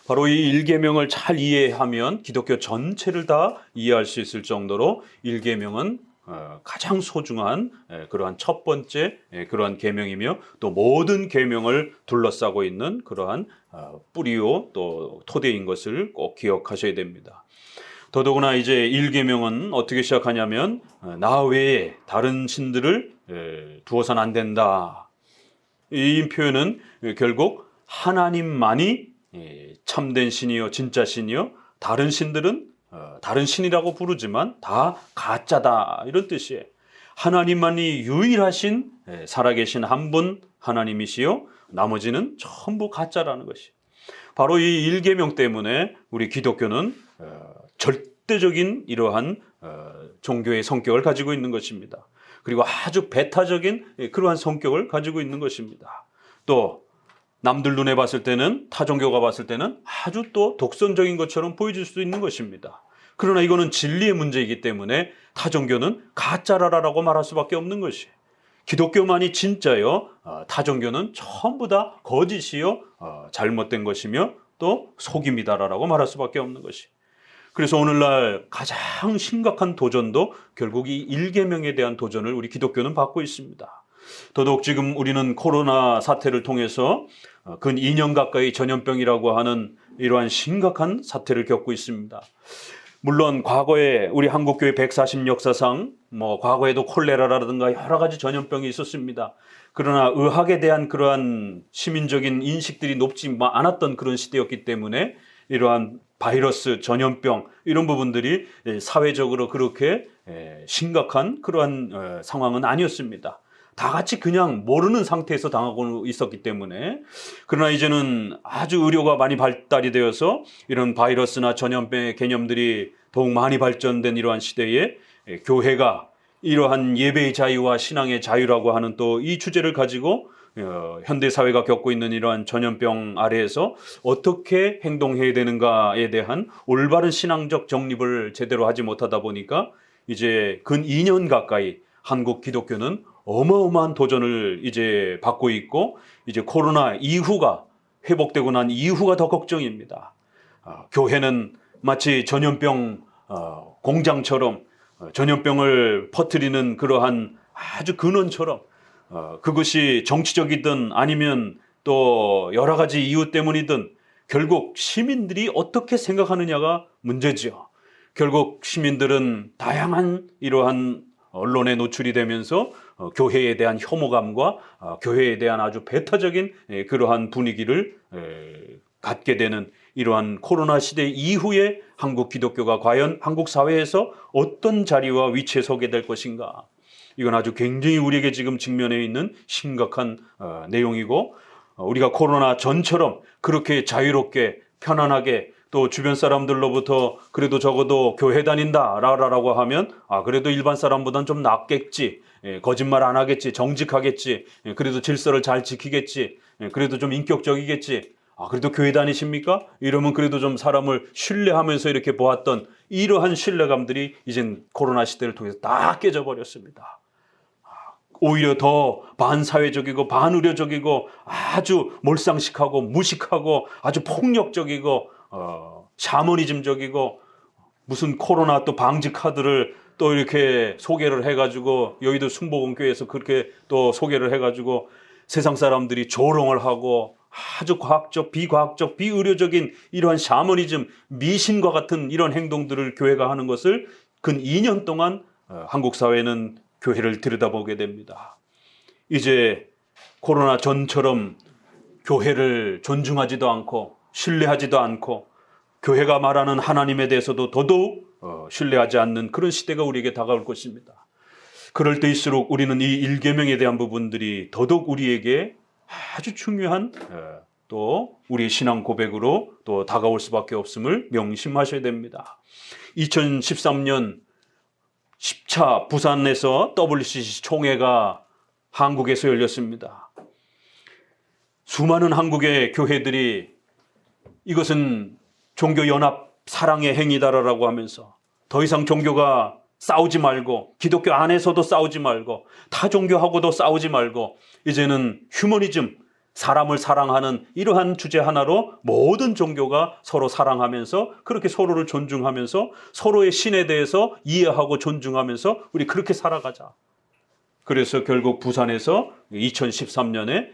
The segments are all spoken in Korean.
바로 이 일계명을 잘 이해하면 기독교 전체를 다 이해할 수 있을 정도로 일계명은 가장 소중한 그러한 첫 번째 그러한 계명이며 또 모든 계명을 둘러싸고 있는 그러한 뿌리요 또 토대인 것을 꼭 기억하셔야 됩니다. 더더구나 이제 일계명은 어떻게 시작하냐면 나 외에 다른 신들을 두어서는 안 된다. 이 표현은 결국 하나님만이 참된 신이요 진짜 신이요 다른 신들은 다른 신이라고 부르지만 다 가짜다 이런 뜻이에요. 하나님만이 유일하신 살아계신 한 분 하나님이시요 나머지는 전부 가짜라는 것이. 바로 이 일계명 때문에 우리 기독교는 절대적인 이러한 종교의 성격을 가지고 있는 것입니다. 그리고 아주 배타적인 그러한 성격을 가지고 있는 것입니다. 또 남들 눈에 봤을 때는 타종교가 봤을 때는 아주 또 독선적인 것처럼 보여질 수 있는 것입니다. 그러나 이거는 진리의 문제이기 때문에 타종교는 가짜라라고 말할 수밖에 없는 것이에요. 기독교만이 진짜요, 타종교는 전부 다 거짓이요, 잘못된 것이며 또 속임이다라고 말할 수밖에 없는 것이에요. 그래서 오늘날 가장 심각한 도전도 결국 이 일계명에 대한 도전을 우리 기독교는 받고 있습니다. 더더욱 지금 우리는 코로나 사태를 통해서 근 2년 가까이 전염병이라고 하는 이러한 심각한 사태를 겪고 있습니다. 물론 과거에 우리 한국교회 140 역사상 과거에도 콜레라라든가 여러 가지 전염병이 있었습니다. 그러나 의학에 대한 그러한 시민적인 인식들이 높지 않았던 그런 시대였기 때문에 이러한 바이러스, 전염병 이런 부분들이 사회적으로 그렇게 심각한 그러한 상황은 아니었습니다. 다 같이 그냥 모르는 상태에서 당하고 있었기 때문에. 그러나 이제는 아주 의료가 많이 발달이 되어서 이런 바이러스나 전염병의 개념들이 더욱 많이 발전된 이러한 시대에 교회가 이러한 예배의 자유와 신앙의 자유라고 하는 또 이 주제를 가지고 현대사회가 겪고 있는 이러한 전염병 아래에서 어떻게 행동해야 되는가에 대한 올바른 신앙적 정립을 제대로 하지 못하다 보니까 이제 근 2년 가까이 한국 기독교는 어마어마한 도전을 이제 받고 있고 이제 코로나 이후가 회복되고 난 이후가 더 걱정입니다. 교회는 마치 전염병 공장처럼 전염병을 퍼뜨리는 그러한 아주 근원처럼 그것이 정치적이든 아니면 또 여러 가지 이유 때문이든 결국 시민들이 어떻게 생각하느냐가 문제죠. 결국 시민들은 다양한 이러한 언론에 노출이 되면서 교회에 대한 혐오감과 교회에 대한 아주 배타적인 그러한 분위기를 갖게 되는 이러한 코로나 시대 이후에 한국 기독교가 과연 한국 사회에서 어떤 자리와 위치에 서게 될 것인가. 이건 아주 굉장히 우리에게 지금 직면해 있는 심각한 내용이고 우리가 코로나 전처럼 그렇게 자유롭게 편안하게 또 주변 사람들로부터 그래도 적어도 교회 다닌다라고 하면 그래도 일반 사람보다는 좀 낫겠지, 거짓말 안 하겠지, 정직하겠지, 그래도 질서를 잘 지키겠지, 그래도 좀 인격적이겠지, 그래도 교회 다니십니까? 이러면 그래도 좀 사람을 신뢰하면서 이렇게 보았던 이러한 신뢰감들이 이젠 코로나 시대를 통해서 다 깨져버렸습니다. 오히려 더 반사회적이고 반의료적이고 아주 몰상식하고 무식하고 아주 폭력적이고 샤머니즘적이고 무슨 코로나 또 방지 카드를 또 이렇게 소개를 해가지고 여의도 순복음교회에서 그렇게 또 소개를 해가지고 세상 사람들이 조롱을 하고 아주 과학적, 비과학적, 비의료적인 이러한 샤머니즘, 미신과 같은 이런 행동들을 교회가 하는 것을 근 2년 동안 한국 사회는 교회를 들여다보게 됩니다. 이제 코로나 전처럼 교회를 존중하지도 않고 신뢰하지도 않고 교회가 말하는 하나님에 대해서도 더더욱 신뢰하지 않는 그런 시대가 우리에게 다가올 것입니다. 그럴 때일수록 우리는 이 일계명에 대한 부분들이 더더욱 우리에게 아주 중요한 또 우리의 신앙 고백으로 또 다가올 수밖에 없음을 명심하셔야 됩니다. 2013년 10차 부산에서 WCC 총회가 한국에서 열렸습니다. 수많은 한국의 교회들이 이것은 종교연합 사랑의 행위다라고 하면서 더 이상 종교가 싸우지 말고 기독교 안에서도 싸우지 말고 타 종교하고도 싸우지 말고 이제는 휴머니즘, 사람을 사랑하는 이러한 주제 하나로 모든 종교가 서로 사랑하면서 그렇게 서로를 존중하면서 서로의 신에 대해서 이해하고 존중하면서 우리 그렇게 살아가자. 그래서 결국 부산에서 2013년에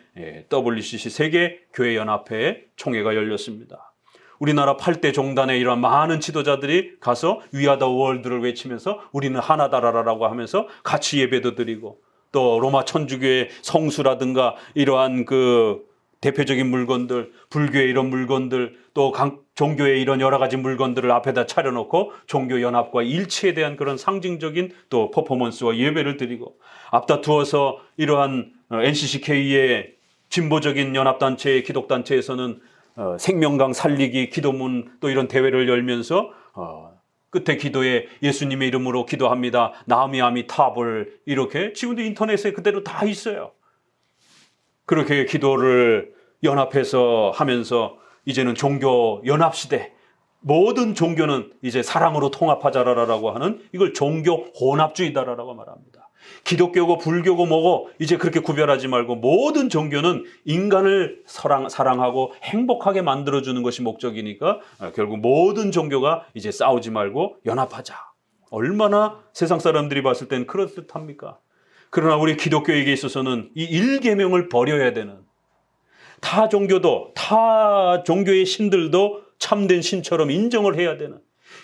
WCC 세계교회연합회 총회가 열렸습니다. 우리나라 8대 종단의 이런 많은 지도자들이 가서 We are the world를 외치면서 우리는 하나다라라고 하면서 같이 예배도 드리고, 또 로마 천주교의 성수라든가 이러한 그 대표적인 물건들, 불교의 이런 물건들, 또 종교의 이런 여러 가지 물건들을 앞에다 차려놓고 종교 연합과 일치에 대한 그런 상징적인 또 퍼포먼스와 예배를 드리고, 앞다투어서 이러한 NCCK의 진보적인 연합단체의 기독단체에서는 생명강 살리기 기도문 또 이런 대회를 열면서 끝에 기도에 예수님의 이름으로 기도합니다. 나미아미 탑을 이렇게 지금도 인터넷에 그대로 다 있어요. 그렇게 기도를 연합해서 하면서 이제는 종교 연합 시대, 모든 종교는 이제 사랑으로 통합하자라고 하는 이걸 종교 혼합주의다라고 말합니다. 기독교고 불교고 뭐고 이제 그렇게 구별하지 말고 모든 종교는 인간을 사랑하고 행복하게 만들어주는 것이 목적이니까 결국 모든 종교가 이제 싸우지 말고 연합하자. 얼마나 세상 사람들이 봤을 땐 그렇듯합니까? 그러나 우리 기독교에게 있어서는 이 일계명을 버려야 되는, 타 종교도 타 종교의 신들도 참된 신처럼 인정을 해야 되는,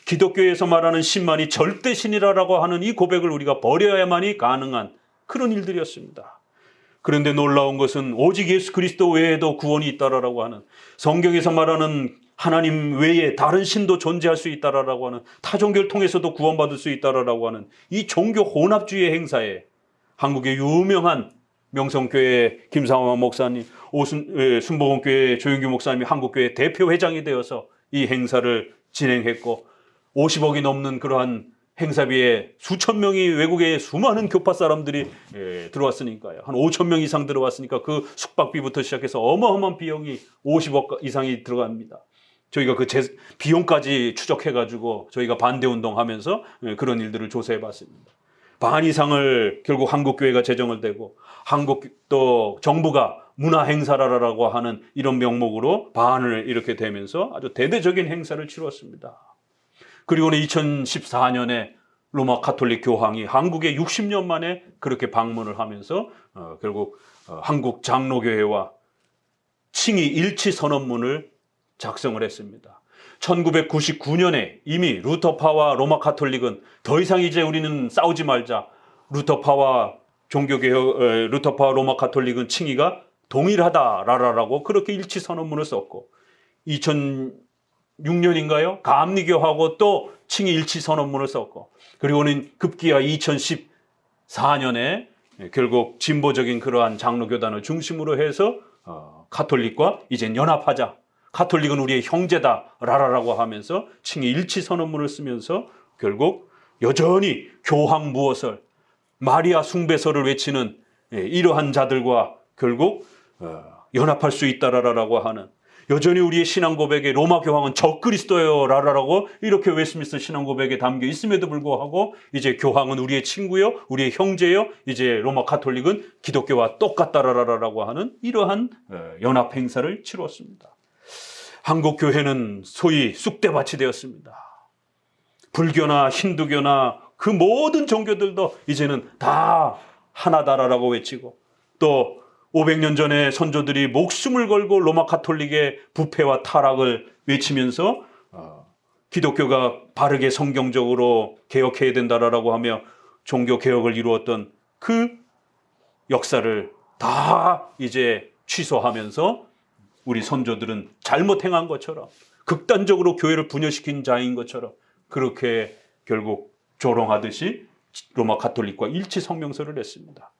기독교에서 말하는 신만이 절대 신이라고 하는 이 고백을 우리가 버려야만이 가능한 그런 일들이었습니다. 그런데 놀라운 것은 오직 예수 그리스도 외에도 구원이 있다라고 하는, 성경에서 말하는 하나님 외에 다른 신도 존재할 수 있다라고 하는, 타 종교를 통해서도 구원받을 수 있다라고 하는 이 종교 혼합주의 행사에 한국의 유명한 명성교회 김상환 목사님, 순복음교회 조영규 목사님이 한국교회 대표 회장이 되어서 이 행사를 진행했고, 50억이 넘는 그러한 행사비에 수천 명이 외국의 수많은 교파 사람들이 들어왔으니까요. 한 5천 명 이상 들어왔으니까 그 숙박비부터 시작해서 어마어마한 비용이 50억 이상이 들어갑니다. 저희가 그 비용까지 추적해가지고 저희가 반대운동 하면서 그런 일들을 조사해 봤습니다. 반 이상을 결국 한국교회가 재정을 대고, 한국 또 정부가 문화행사라고 하는 이런 명목으로 반을 이렇게 되면서 아주 대대적인 행사를 치렀습니다. 그리고는 2014년에 로마 가톨릭 교황이 한국에 60년 만에 그렇게 방문을 하면서 결국 한국 장로교회와 칭의 일치 선언문을 작성을 했습니다. 1999년에 이미 루터파와 로마 가톨릭은 더 이상 이제 우리는 싸우지 말자. 루터파와 루터파와 로마 가톨릭은 칭의가 동일하다라고 그렇게 일치 선언문을 썼고, 2006년인가요? 감리교하고 또 칭의 일치 선언문을 썼고, 그리고는 급기야 2014년에 결국 진보적인 그러한 장로교단을 중심으로 해서 가톨릭과 이젠 연합하자. 가톨릭은 우리의 형제다라고 하면서 칭의 일치 선언문을 쓰면서 결국 여전히 교황 무엇을, 마리아 숭배설을 외치는 이러한 자들과 결국 연합할 수 있다라고 하는, 여전히 우리의 신앙 고백에 로마 교황은 적그리스도요라고 이렇게 웨스트민스터 신앙 고백에 담겨 있음에도 불구하고 이제 교황은 우리의 친구요, 우리의 형제요, 이제 로마 가톨릭은 기독교와 똑같다라고 하는 이러한 연합 행사를 치루었습니다. 한국 교회는 소위 쑥대밭이 되었습니다. 불교나 힌두교나 그 모든 종교들도 이제는 다 하나다라고 외치고, 또 500년 전에 선조들이 목숨을 걸고 로마 가톨릭의 부패와 타락을 외치면서 기독교가 바르게 성경적으로 개혁해야 된다라고 하며 종교 개혁을 이루었던 그 역사를 다 이제 취소하면서 우리 선조들은 잘못 행한 것처럼, 극단적으로 교회를 분열시킨 자인 것처럼 그렇게 결국 조롱하듯이 로마 가톨릭과 일치 성명서를 냈습니다.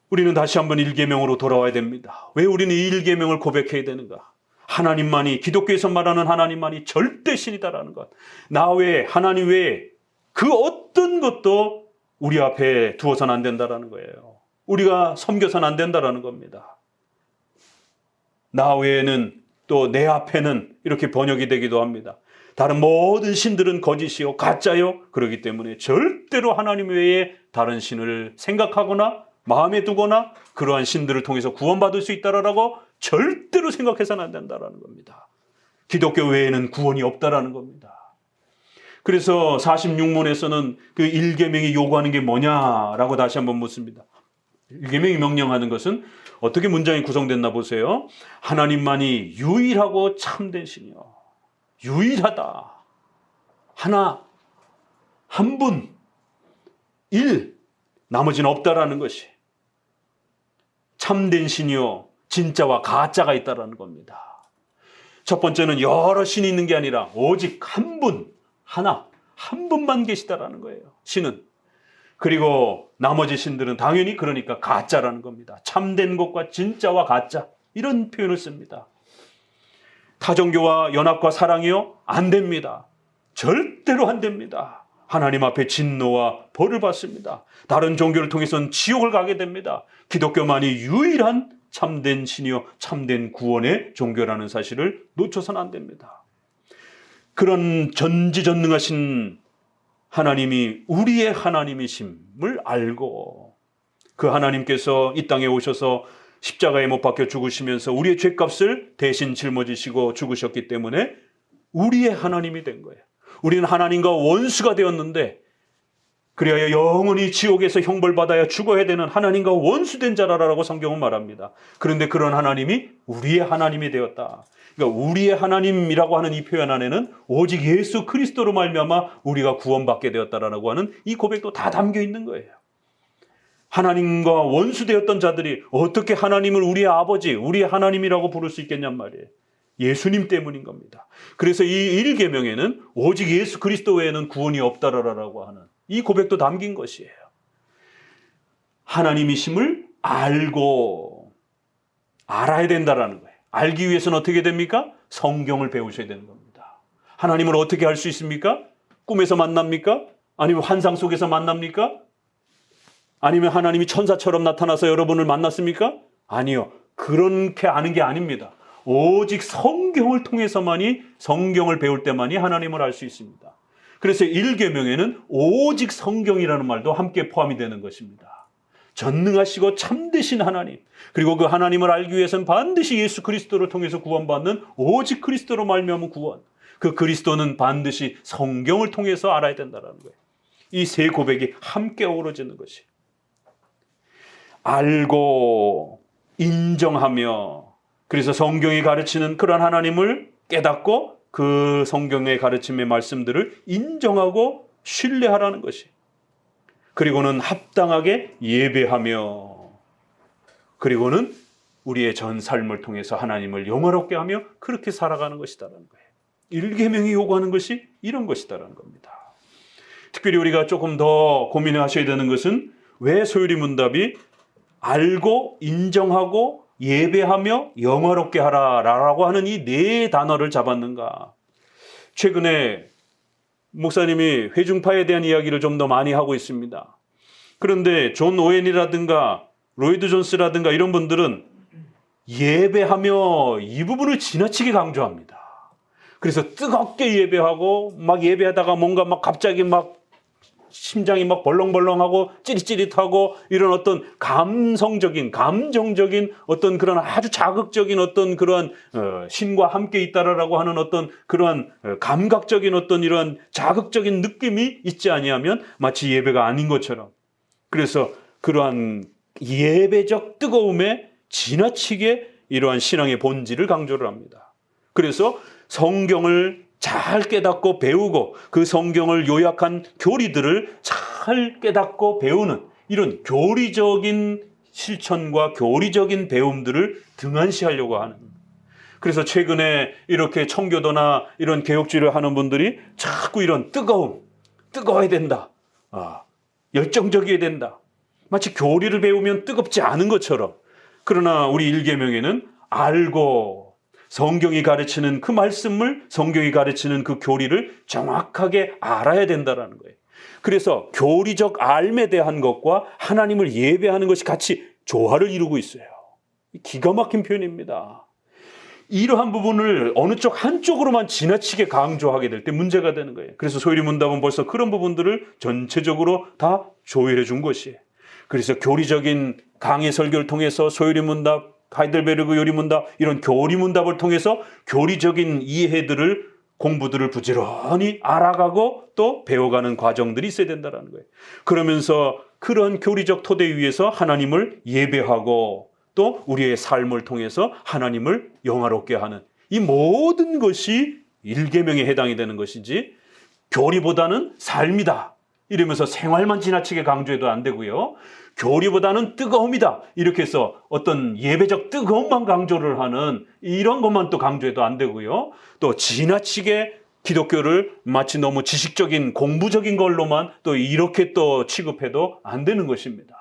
우리는 다시 한번 일계명으로 돌아와야 됩니다. 왜 우리는 이 일계명을 고백해야 되는가? 하나님만이, 기독교에서 말하는 하나님만이 절대 신이다라는 것. 나 외에, 하나님 외에 그 어떤 것도 우리 앞에 두어서는 안 된다라는 거예요. 우리가 섬겨서는 안 된다라는 겁니다. 나 외에는, 또 내 앞에는 이렇게 번역이 되기도 합니다. 다른 모든 신들은 거짓이요, 가짜요. 그렇기 때문에 절대로 하나님 외에 다른 신을 생각하거나 마음에 두거나 그러한 신들을 통해서 구원받을 수 있다라고 절대로 생각해서는 안 된다라는 겁니다. 기독교 외에는 구원이 없다라는 겁니다. 그래서 46문에서는 그 1계명이 요구하는 게 뭐냐라고 다시 한번 묻습니다. 1계명이 명령하는 것은 어떻게 문장이 구성됐나 보세요. 하나님만이 유일하고 참된 신이요. 유일하다. 하나, 한 분, 일, 나머지는 없다라는 것이. 참된 신이요. 진짜와 가짜가 있다라는 겁니다. 첫 번째는 여러 신이 있는 게 아니라 오직 한 분, 하나, 한 분만 계시다라는 거예요. 신은. 그리고 나머지 신들은 당연히 그러니까 가짜라는 겁니다. 참된 것과 진짜와 가짜 이런 표현을 씁니다. 타종교와 연합과 사랑이요? 안 됩니다. 절대로 안 됩니다. 하나님 앞에 진노와 벌을 받습니다. 다른 종교를 통해서는 지옥을 가게 됩니다. 기독교만이 유일한 참된 신이요 참된 구원의 종교라는 사실을 놓쳐서는 안 됩니다. 그런 전지전능하신 하나님이 우리의 하나님이심을 알고 그 하나님께서 이 땅에 오셔서 십자가에 못 박혀 죽으시면서 우리의 죄값을 대신 짊어지시고 죽으셨기 때문에 우리의 하나님이 된 거예요. 우리는 하나님과 원수가 되었는데 그리하여 영원히 지옥에서 형벌받아야 죽어야 되는 하나님과 원수된 자라라고 성경은 말합니다. 그런데 그런 하나님이 우리의 하나님이 되었다. 그러니까 우리의 하나님이라고 하는 이 표현 안에는 오직 예수 그리스도로 말미암아 우리가 구원받게 되었다라고 하는 이 고백도 다 담겨 있는 거예요. 하나님과 원수되었던 자들이 어떻게 하나님을 우리의 아버지, 우리의 하나님이라고 부를 수 있겠냔 말이에요. 예수님 때문인 겁니다. 그래서 이 1계명에는 오직 예수 그리스도 외에는 구원이 없다라고 하는 이 고백도 담긴 것이에요. 하나님이심을 알고 알아야 된다라는 거예요. 알기 위해서는 어떻게 됩니까? 성경을 배우셔야 되는 겁니다. 하나님을 어떻게 알 수 있습니까? 꿈에서 만납니까? 아니면 환상 속에서 만납니까? 아니면 하나님이 천사처럼 나타나서 여러분을 만났습니까? 아니요. 그렇게 아는 게 아닙니다. 오직 성경을 통해서만이 성경을 배울 때만이 하나님을 알 수 있습니다. 그래서 1계명에는 오직 성경이라는 말도 함께 포함이 되는 것입니다. 전능하시고 참되신 하나님, 그리고 그 하나님을 알기 위해서는 반드시 예수 그리스도를 통해서 구원받는 오직 그리스도로 말미암은 구원, 그 그리스도는 반드시 성경을 통해서 알아야 된다는 거예요. 이 세 고백이 함께 어우러지는 것이 알고 인정하며 그래서 성경이 가르치는 그런 하나님을 깨닫고 그 성경의 가르침의 말씀들을 인정하고 신뢰하라는 것이 그리고는 합당하게 예배하며 그리고는 우리의 전 삶을 통해서 하나님을 영화롭게 하며 그렇게 살아가는 것이다라는 거예요. 1계명이 요구하는 것이 이런 것이다라는 겁니다. 특별히 우리가 조금 더 고민하셔야 되는 것은 왜 소율이 문답이 알고 인정하고 예배하며 영화롭게 하라라고 하는 이 네 단어를 잡았는가. 최근에 목사님이 회중파에 대한 이야기를 좀 더 많이 하고 있습니다. 그런데 존 오웬이라든가 로이드 존스라든가 이런 분들은 예배하며 이 부분을 지나치게 강조합니다. 그래서 뜨겁게 예배하고 막 예배하다가 뭔가 막 갑자기 막 심장이 막 벌렁벌렁하고 찌릿찌릿하고 이런 어떤 감성적인 감정적인 어떤 그런 아주 자극적인 어떤 그런 신과 함께 있다라고 하는 어떤 그러한 감각적인 어떤 이런 자극적인 느낌이 있지 아니하면 마치 예배가 아닌 것처럼 그래서 그러한 예배적 뜨거움에 지나치게 이러한 신앙의 본질을 강조를 합니다. 그래서 성경을 잘 깨닫고 배우고 그 성경을 요약한 교리들을 잘 깨닫고 배우는 이런 교리적인 실천과 교리적인 배움들을 등한시하려고 하는. 그래서 최근에 이렇게 청교도나 이런 개혁주의를 하는 분들이 자꾸 이런 뜨거워야 된다. 열정적이어야 된다. 마치 교리를 배우면 뜨겁지 않은 것처럼. 그러나 우리 1계명에는 알고 성경이 가르치는 그 말씀을 성경이 가르치는 그 교리를 정확하게 알아야 된다는 거예요. 그래서 교리적 알에 대한 것과 하나님을 예배하는 것이 같이 조화를 이루고 있어요. 기가 막힌 표현입니다. 이러한 부분을 어느 쪽 한쪽으로만 지나치게 강조하게 될 때 문제가 되는 거예요. 그래서 소율이 문답은 벌써 그런 부분들을 전체적으로 다 조율해 준 것이에요. 그래서 교리적인 강의 설교를 통해서 소요리문답, 하이델베르그 요리문답 이런 교리문답을 통해서 교리적인 이해들을 공부들을 부지런히 알아가고 또 배워가는 과정들이 있어야 된다는 거예요. 그러면서 그런 교리적 토대 위에서 하나님을 예배하고 또 우리의 삶을 통해서 하나님을 영화롭게 하는 이 모든 것이 일계명에 해당이 되는 것이지 교리보다는 삶이다 이러면서 생활만 지나치게 강조해도 안 되고요. 교리보다는 뜨거움이다 이렇게 해서 어떤 예배적 뜨거움만 강조를 하는 이런 것만 또 강조해도 안 되고요. 또 지나치게 기독교를 마치 너무 지식적인 공부적인 걸로만 또 이렇게 또 취급해도 안 되는 것입니다.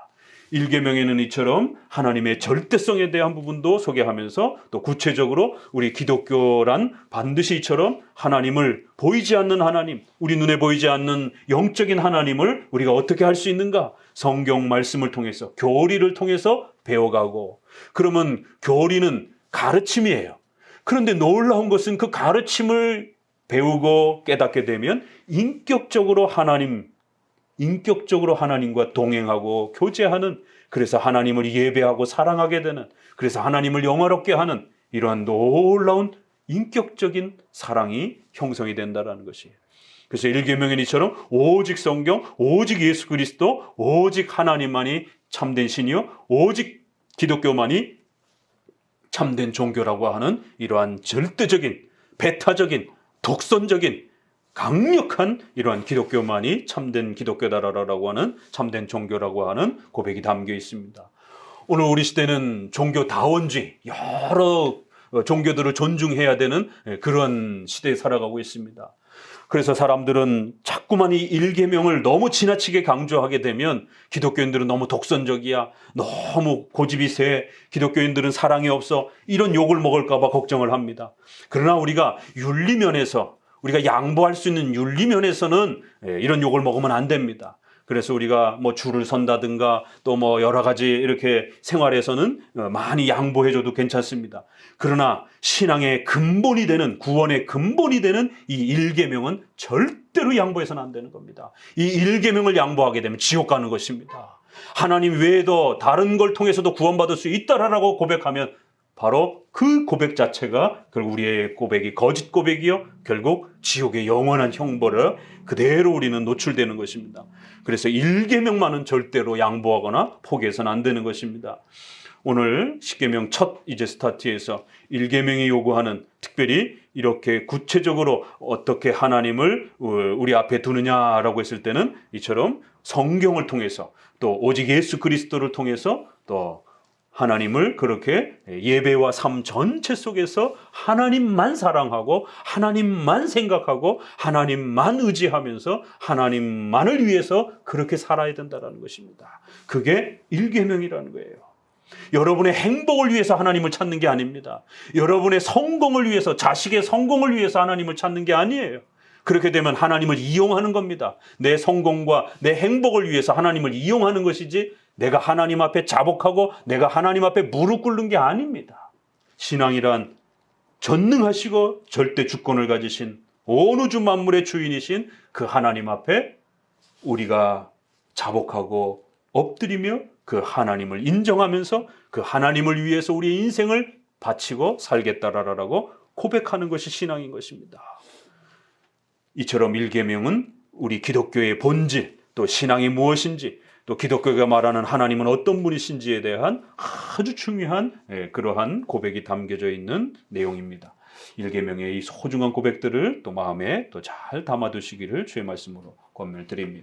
일계명에는 이처럼 하나님의 절대성에 대한 부분도 소개하면서 또 구체적으로 우리 기독교란 반드시 이처럼 하나님을 보이지 않는 하나님, 우리 눈에 보이지 않는 영적인 하나님을 우리가 어떻게 할 수 있는가? 성경 말씀을 통해서 교리를 통해서 배워가고 그러면 교리는 가르침이에요. 그런데 놀라운 것은 그 가르침을 배우고 깨닫게 되면 인격적으로 하나님과 동행하고 교제하는 그래서 하나님을 예배하고 사랑하게 되는 그래서 하나님을 영화롭게 하는 이러한 놀라운 인격적인 사랑이 형성이 된다는 것이에요. 그래서 일계명인 이처럼 오직 성경, 오직 예수 그리스도, 오직 하나님만이 참된 신이요 오직 기독교만이 참된 종교라고 하는 이러한 절대적인 배타적인 독선적인 강력한 이러한 기독교만이 참된 기독교다라고 하는 참된 종교라고 하는 고백이 담겨 있습니다. 오늘 우리 시대는 종교다원주의 여러 종교들을 존중해야 되는 그런 시대에 살아가고 있습니다. 그래서 사람들은 자꾸만 이 일계명을 너무 지나치게 강조하게 되면 기독교인들은 너무 독선적이야, 너무 고집이 세, 기독교인들은 사랑이 없어 이런 욕을 먹을까 봐 걱정을 합니다. 그러나 우리가 윤리면에서 우리가 양보할 수 있는 윤리면에서는 이런 욕을 먹으면 안 됩니다. 그래서 우리가 뭐 줄을 선다든가 또 뭐 여러 가지 이렇게 생활에서는 많이 양보해줘도 괜찮습니다. 그러나 신앙의 근본이 되는 구원의 근본이 되는 이 일계명은 절대로 양보해서는 안 되는 겁니다. 이 일계명을 양보하게 되면 지옥 가는 것입니다. 하나님 외에도 다른 걸 통해서도 구원받을 수 있다라고 고백하면 바로 그 고백 자체가 우리의 고백이 거짓 고백이요 결국 지옥의 영원한 형벌에 그대로 우리는 노출되는 것입니다. 그래서 일계명만은 절대로 양보하거나 포기해서는 안 되는 것입니다. 오늘 십계명 첫 이제 스타트에서 일계명이 요구하는 특별히 이렇게 구체적으로 어떻게 하나님을 우리 앞에 두느냐라고 했을 때는 이처럼 성경을 통해서 또 오직 예수 그리스도를 통해서 또 하나님을 그렇게 예배와 삶 전체 속에서 하나님만 사랑하고 하나님만 생각하고 하나님만 의지하면서 하나님만을 위해서 그렇게 살아야 된다는 것입니다. 그게 일계명이라는 거예요. 여러분의 행복을 위해서 하나님을 찾는 게 아닙니다. 여러분의 성공을 위해서 자식의 성공을 위해서 하나님을 찾는 게 아니에요. 그렇게 되면 하나님을 이용하는 겁니다. 내 성공과 내 행복을 위해서 하나님을 이용하는 것이지 내가 하나님 앞에 자복하고 내가 하나님 앞에 무릎 꿇는 게 아닙니다. 신앙이란 전능하시고 절대 주권을 가지신 온 우주 만물의 주인이신 그 하나님 앞에 우리가 자복하고 엎드리며 그 하나님을 인정하면서 그 하나님을 위해서 우리의 인생을 바치고 살겠다라고 고백하는 것이 신앙인 것입니다. 이처럼 일계명은 우리 기독교의 본질, 또 신앙이 무엇인지, 또 기독교가 말하는 하나님은 어떤 분이신지에 대한 아주 중요한 그러한 고백이 담겨져 있는 내용입니다. 일계명의 이 소중한 고백들을 또 마음에 또 잘 담아두시기를 주의 말씀으로 권면드립니다.